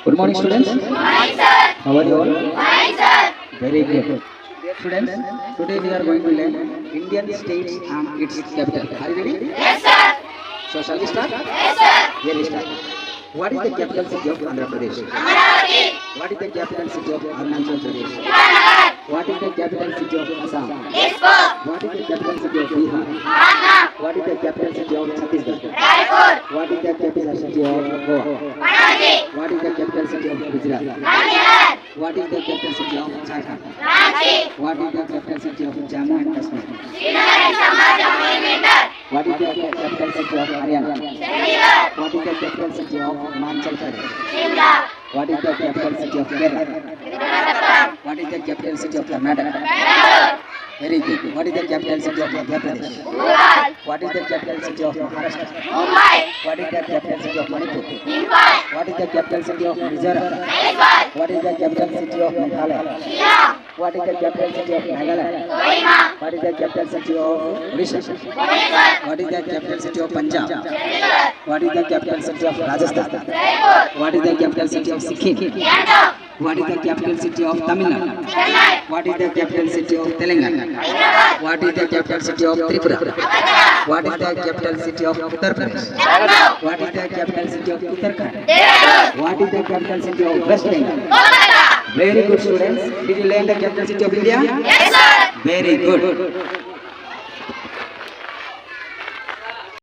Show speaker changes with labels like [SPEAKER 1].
[SPEAKER 1] Good morning, students.
[SPEAKER 2] Morning, sir.
[SPEAKER 1] How are you all?
[SPEAKER 2] Morning, sir.
[SPEAKER 1] Very good. Dear students, today we are going to learn Indian states and its capital. Are you ready?
[SPEAKER 2] Yes, sir.
[SPEAKER 1] So shall we start?
[SPEAKER 2] Yes, sir.
[SPEAKER 1] Here we start. What is the capital city of Andhra Pradesh?
[SPEAKER 2] Amaravati.
[SPEAKER 1] What is the capital city of Arunachal Pradesh?
[SPEAKER 2] Ivanagar.
[SPEAKER 1] What is the capital city of Assam?
[SPEAKER 2] Dispur.
[SPEAKER 1] What is the capital city of Bihar?
[SPEAKER 2] Patna.
[SPEAKER 1] What is the capital city of Chhattisgarh?
[SPEAKER 2] Raipur.
[SPEAKER 1] What is the capital city of Goa?
[SPEAKER 2] Panaji.
[SPEAKER 1] What is the capital city of Gujarat?
[SPEAKER 2] Gandhinagar.
[SPEAKER 1] What is the capital city of Jharkhand?
[SPEAKER 2] Ranchi.
[SPEAKER 1] What is the capital city of Jammu and Kashmir?
[SPEAKER 2] Srinagar and Samar Jammu and Winter.
[SPEAKER 1] What is the capital city of Haryana?
[SPEAKER 2] Chandigarh.
[SPEAKER 1] What is the capital city of Himachal Pradesh?
[SPEAKER 2] Shimla.
[SPEAKER 1] What is the capital city of Kerala?
[SPEAKER 2] Thiruvananthapuram.
[SPEAKER 1] What is the capital city of Karnataka?
[SPEAKER 2] Bangalore.
[SPEAKER 1] Very good. What is the capital city of Madhya Pradesh?
[SPEAKER 2] Ural.
[SPEAKER 1] What is the capital city of Maharashtra?
[SPEAKER 2] Mumbai.
[SPEAKER 1] What is the capital city of Manipur?
[SPEAKER 2] Imphal.
[SPEAKER 1] What is the capital city of Mizoram?
[SPEAKER 2] Aizwal.
[SPEAKER 1] What is the capital city of Meghalaya?
[SPEAKER 2] Shillong.
[SPEAKER 1] What is the capital city of Nagaland?
[SPEAKER 2] Kohima.
[SPEAKER 1] What is the capital city of Odisha?
[SPEAKER 2] Bhubaneswar.
[SPEAKER 1] What is the capital city of Punjab?
[SPEAKER 2] Chandigarh.
[SPEAKER 1] What is the capital city of Rajasthan?
[SPEAKER 2] Jaipur.
[SPEAKER 1] What is the capital city of Sikkim?
[SPEAKER 2] Gangtok.
[SPEAKER 1] What is the capital city of Tamil Nadu?
[SPEAKER 2] Chennai.
[SPEAKER 1] What is the capital city of Telangana?
[SPEAKER 2] Hyderabad.
[SPEAKER 1] What is the capital city of Tripura?
[SPEAKER 2] Agartala.
[SPEAKER 1] What is the capital city of Uttar Pradesh?
[SPEAKER 2] Lucknow.
[SPEAKER 1] What is the capital city of Uttarakhand?
[SPEAKER 2] Dehradun.
[SPEAKER 1] What is the capital city of West Bengal?
[SPEAKER 2] Kolkata.
[SPEAKER 1] Very good, students. Did you learn the capital city of India?
[SPEAKER 2] Yes, sir.
[SPEAKER 1] Very good.